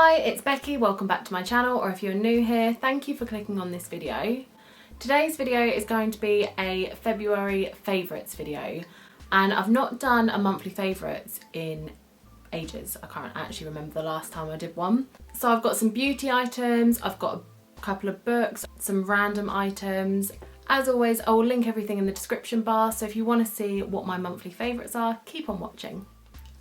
Hi, it's Becky, welcome back to my channel, or if you're new here, thank you for clicking on this video. Today's video is going to be a February favourites video, and I've not done a monthly favourites in ages. I can't actually remember the last time I did one. So I've got some beauty items, I've got a couple of books, some random items. As always, I will link everything in the description bar, so if you want to see what my monthly favourites are, keep on watching.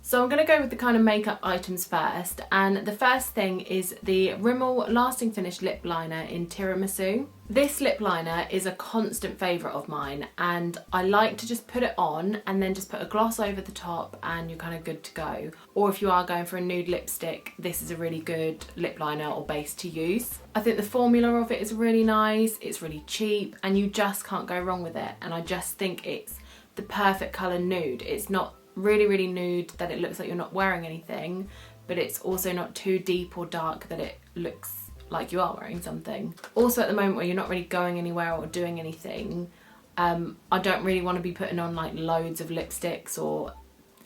So I'm going to go with the kind of makeup items first, and the first thing is the Rimmel Lasting Finish Lip Liner in Tiramisu. This lip liner is a constant favourite of mine, and I like to just put it on and then just put a gloss over the top and you're kind of good to go. Or if you are going for a nude lipstick, this is a really good lip liner or base to use. I think the formula of it is really nice, it's really cheap, and you just can't go wrong with it, and I just think it's the perfect colour nude. It's not really nude that it looks like you're not wearing anything, but it's also not too deep or dark that it looks like you are wearing something. Also, at the moment where you're not really going anywhere or doing anything, I don't really want to be putting on like loads of lipsticks or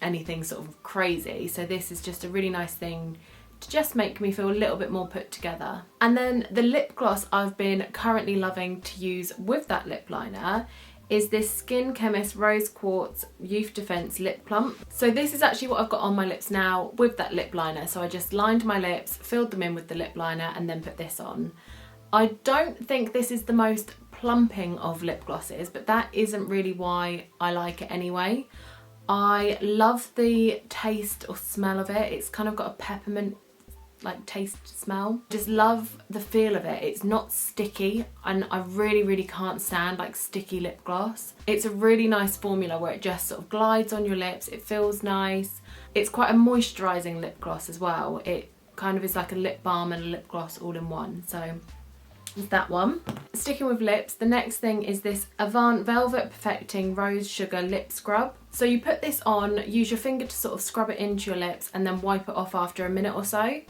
anything sort of crazy, so this is just a really nice thing to just make me feel a little bit more put together. And then the lip gloss I've been currently loving to use with that lip liner is this Skin Chemist Rose Quartz Youth Defense Lip Plump. So this is actually what I've got on my lips now with that lip liner. So I just lined my lips, filled them in with the lip liner, and then put this on. I don't think this is the most plumping of lip glosses, but that isn't really why I like it anyway. I love the taste or smell of it. It's kind of got a peppermint like taste smell. Just love the feel of it. It's not sticky, and I really can't stand like sticky lip gloss. It's a really nice formula where it just sort of glides on your lips. It feels nice. It's quite a moisturising lip gloss as well. It kind of is like a lip balm and a lip gloss all in one. So it's that one. Sticking with lips, the next thing is this Avant Velvet Perfecting Rose Sugar Lip Scrub. So you put this on, use your finger to sort of scrub it into your lips and then wipe it off after a minute or so.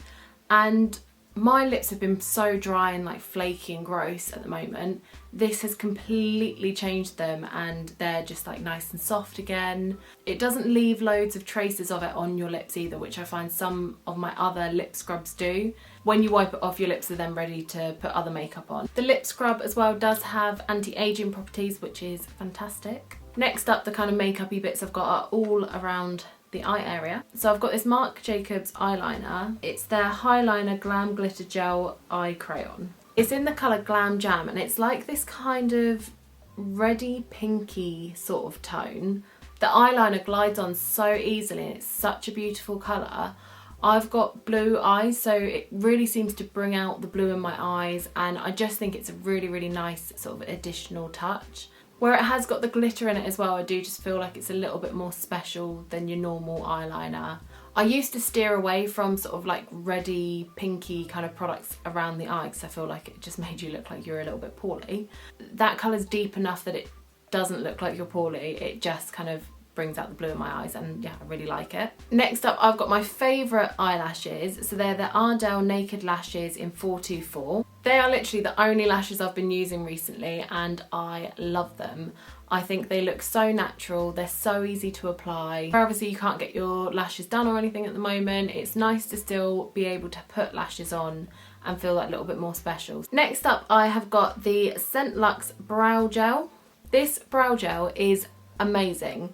And my lips have been so dry and like flaky and gross at the moment. This has completely changed them, and they're just like nice and soft again. It doesn't leave loads of traces of it on your lips either, which I find some of my other lip scrubs do. When you wipe it off, your lips are then ready to put other makeup on. The lip scrub as well does have anti-aging properties, which is fantastic. Next up, the kind of makeup-y bits I've got are all around the eye area. So I've got this Marc Jacobs eyeliner. It's their Highliner Glam Glitter Gel Eye Crayon. It's in the colour Glam Jam, and it's like this kind of reddy pinky sort of tone. The eyeliner glides on so easily and it's such a beautiful colour. I've got blue eyes, so it really seems to bring out the blue in my eyes, and I just think it's a really nice sort of additional touch. Where it has got the glitter in it as well, I do just feel like it's a little bit more special than your normal eyeliner. I used to steer away from sort of like reddy, pinky kind of products around the eye because I feel like it just made you look like you're a little bit poorly. That colour's deep enough that it doesn't look like you're poorly, it just kind of brings out the blue in my eyes, and yeah, I really like it. Next up, I've got my favourite eyelashes. So they're the Ardell Naked Lashes in 424. They are literally the only lashes I've been using recently, and I love them. I think they look so natural, they're so easy to apply. Obviously you can't get your lashes done or anything at the moment, it's nice to still be able to put lashes on and feel that little bit more special. Next up, I have got the Scent Luxe Brow Gel. This brow gel is amazing.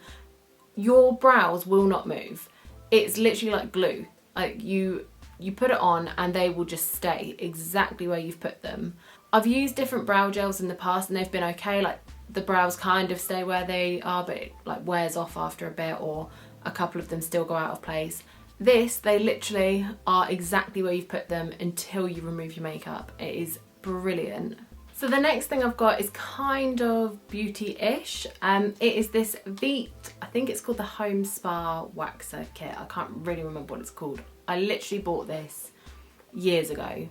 Your brows will not move. It's literally like glue. Like you put it on and they will just stay exactly where you've put them. I've used different brow gels in the past and they've been okay. Like the brows kind of stay where they are, but it like wears off after a bit, or a couple of them still go out of place. This, they literally are exactly where you've put them until you remove your makeup. It is brilliant. So the next thing I've got is kind of beauty-ish. It is this Veet, I think it's called the Home Spa Waxer Kit. I can't really remember what it's called. I literally bought this years ago,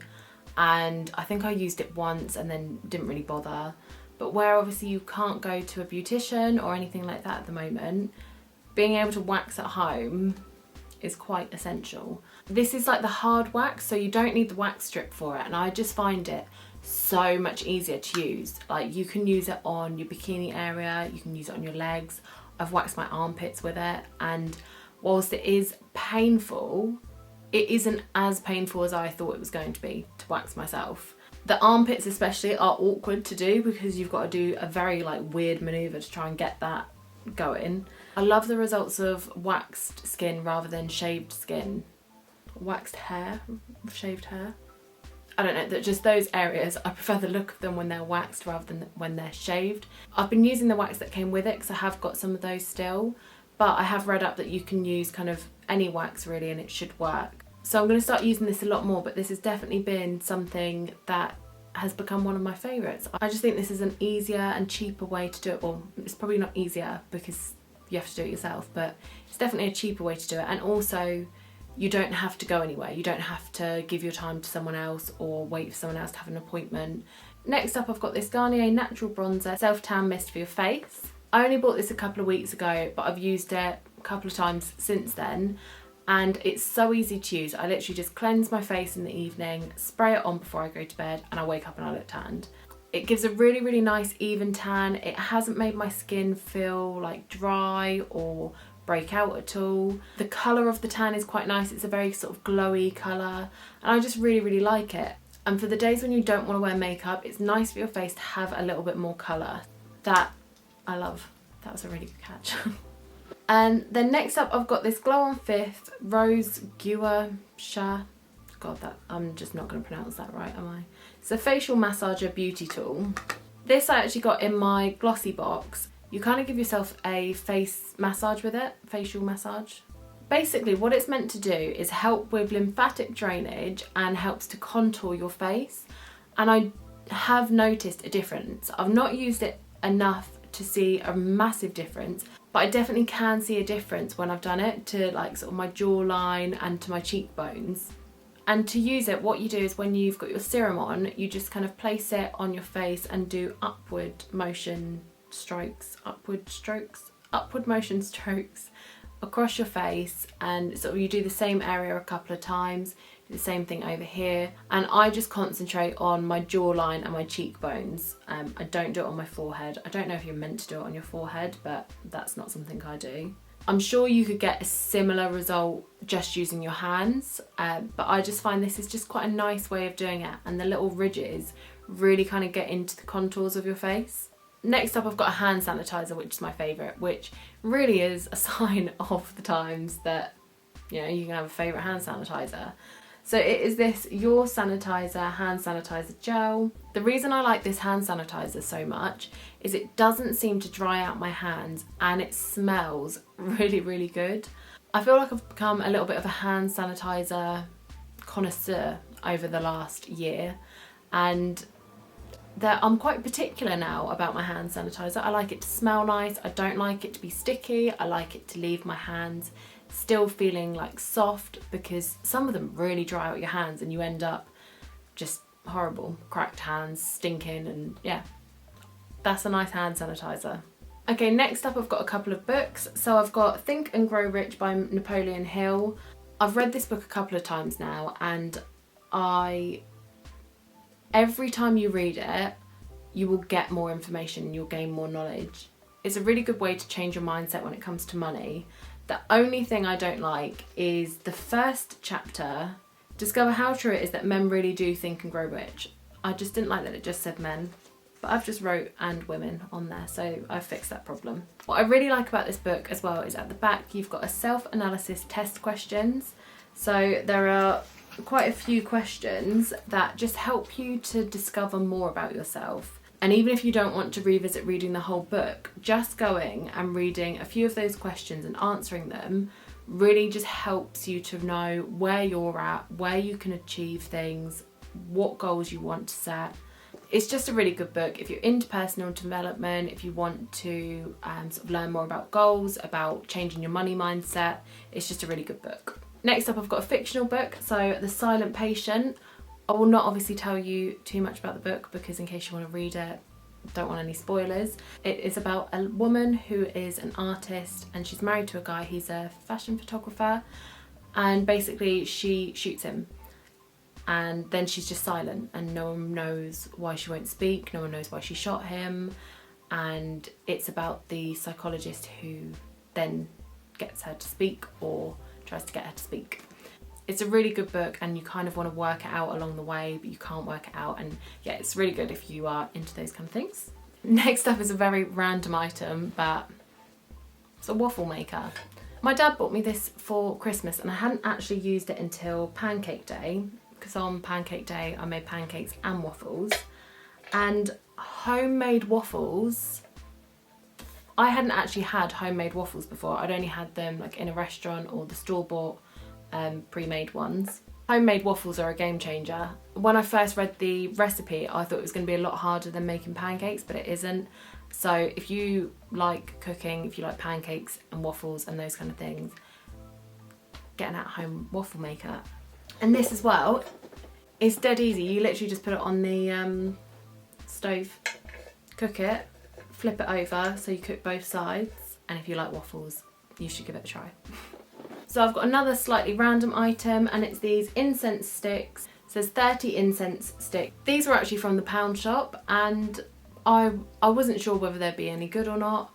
and I think I used it once and then didn't really bother. But where obviously you can't go to a beautician or anything like that at the moment, being able to wax at home is quite essential. This is like the hard wax, so you don't need the wax strip for it, and I just find it so much easier to use. Like you can use it on your bikini area, you can use it on your legs. I've waxed my armpits with it, and whilst it is painful, it isn't as painful as I thought it was going to be to wax myself. The armpits especially are awkward to do because you've got to do a very like weird manoeuvre to try and get that going. I love the results of waxed skin rather than shaved skin. Waxed hair, shaved hair. I don't know, that just those areas, I prefer the look of them when they're waxed rather than when they're shaved. I've been using the wax that came with it because I have got some of those still, but I have read up that you can use kind of any wax really and it should work. So I'm going to start using this a lot more, but this has definitely been something that has become one of my favourites. I just think this is an easier and cheaper way to do it. Well, it's probably not easier because you have to do it yourself, but it's definitely a cheaper way to do it. And also, you don't have to go anywhere. You don't have to give your time to someone else or wait for someone else to have an appointment. Next up, I've got this Garnier Natural Bronzer Self-Tan Mist for your face. I only bought this a couple of weeks ago, but I've used it a couple of times since then. And it's so easy to use. I literally just cleanse my face in the evening, spray it on before I go to bed, and I wake up and I look tanned. It gives a really, really nice even tan. It hasn't made my skin feel like dry or break out at all. The colour of the tan is quite nice. It's a very sort of glowy colour and I just really, really like it. And for the days when you don't want to wear makeup, it's nice for your face to have a little bit more colour. That I love. That was a really good catch. And then next up I've got this Glow on Fifth Rose Gua Sha. God, that I'm just not going to pronounce that right, am I? It's a facial massager beauty tool. This I actually got in my glossy box. You kind of give yourself a face massage with it, facial massage. Basically what it's meant to do is help with lymphatic drainage and helps to contour your face. And I have noticed a difference. I've not used it enough to see a massive difference, but I definitely can see a difference when I've done it to like sort of my jawline and to my cheekbones. And to use it, what you do is when you've got your serum on, you just kind of place it on your face and do upward motion strokes across your face, and sort of you do the same area a couple of times, do the same thing over here, and I just concentrate on my jawline and my cheekbones. I don't do it on my forehead. I don't know if you're meant to do it on your forehead, but that's not something I do. I'm sure you could get a similar result just using your hands, but I just find this is just quite a nice way of doing it, and the little ridges really kind of get into the contours of your face. Next up I've got a hand sanitizer, which is my favourite, which really is a sign of the times that, you know, you can have a favourite hand sanitizer. So it is this Your Sanitizer hand sanitizer gel. The reason I like this hand sanitizer so much is it doesn't seem to dry out my hands and it smells really, really good. I feel like I've become a little bit of a hand sanitizer connoisseur over the last year, and that I'm quite particular now about my hand sanitizer. I like it to smell nice. I don't like it to be sticky. I like it to leave my hands still feeling like soft, because some of them really dry out your hands and you end up just horrible, cracked hands, stinking, and yeah, that's a nice hand sanitizer. Okay, next up I've got a couple of books. So I've got Think and Grow Rich by Napoleon Hill. I've read this book a couple of times now, and every time you read it, you will get more information and you'll gain more knowledge. It's a really good way to change your mindset when it comes to money. The only thing I don't like is the first chapter, Discover How True It Is That Men Really Do Think and Grow Rich. I just didn't like that it just said men, but I've just wrote and women on there, so I've fixed that problem. What I really like about this book as well is at the back you've got a self-analysis test questions. So there are quite a few questions that just help you to discover more about yourself. And even if you don't want to revisit reading the whole book, just going and reading a few of those questions and answering them really just helps you to know where you're at, where you can achieve things, what goals you want to set. It's just a really good book if you're into personal development, if you want to sort of learn more about goals, about changing your money mindset. It's just a really good book. Next up I've got a fictional book, so The Silent Patient. I will not obviously tell you too much about the book because in case you want to read it, don't want any spoilers. It is about a woman who is an artist and she's married to a guy, he's a fashion photographer, and basically she shoots him and then she's just silent and no one knows why she won't speak, no one knows why she shot him, and it's about the psychologist who then gets her to speak or tries to get her to speak. It's a really good book and you kind of want to work it out along the way, but you can't work it out, and yeah, it's really good if you are into those kind of things. Next up is a very random item, but it's a waffle maker. My dad bought me this for Christmas and I hadn't actually used it until Pancake Day, because on Pancake Day I made pancakes and waffles. And homemade waffles, I hadn't actually had homemade waffles before. I'd only had them like in a restaurant or the store-bought pre-made ones. Homemade waffles are a game changer. When I first read the recipe, I thought it was going to be a lot harder than making pancakes, but it isn't. So if you like cooking, if you like pancakes and waffles and those kind of things, get an at-home waffle maker. And this as well, it's dead easy. You literally just put it on the stove, cook it, flip it over so you cook both sides, and if you like waffles, you should give it a try. So I've got another slightly random item, and it's these incense sticks. It says 30 incense sticks. These were actually from the pound shop, and I wasn't sure whether they'd be any good or not,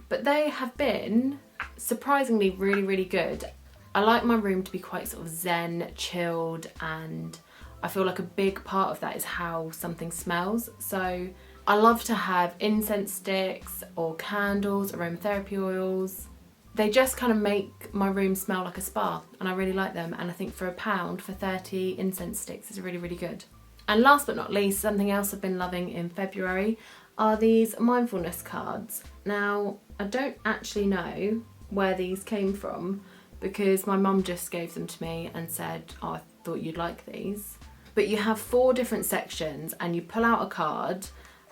but they have been surprisingly really good. I like my room to be quite sort of zen, chilled, and I feel like a big part of that is how something smells. So I love to have incense sticks or candles, aromatherapy oils. They just kind of make my room smell like a spa, and I really like them, and I think for £1 for 30 incense sticks is really good. And last but not least, something else I've been loving in February are these mindfulness cards. Now, I don't actually know where these came from because my mum just gave them to me and said, oh, I thought you'd like these. But you have 4 different sections and you pull out a card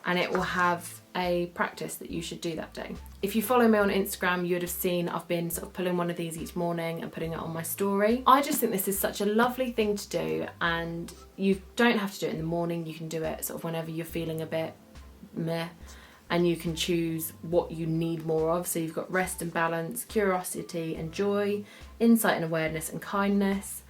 and it will have a practice that you should do that day. If you follow me on Instagram, you would have seen I've been sort of pulling one of these each morning and putting it on my story. I just think this is such a lovely thing to do, and you don't have to do it in the morning. You can do it sort of whenever you're feeling a bit meh, and you can choose what you need more of. So you've got rest and balance, curiosity and joy, insight and awareness and kindness.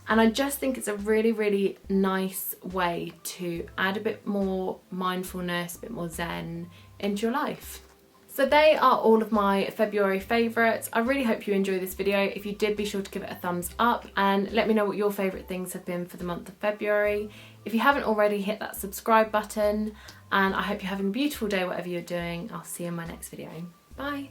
And I just think it's a really nice way to add a bit more mindfulness, a bit more zen into your life. So they are all of my February favourites. I really hope you enjoy this video. If you did, be sure to give it a thumbs up and let me know what your favourite things have been for the month of February. If you haven't already, hit that subscribe button, and I hope you're having a beautiful day whatever you're doing. I'll see you in my next video. Bye!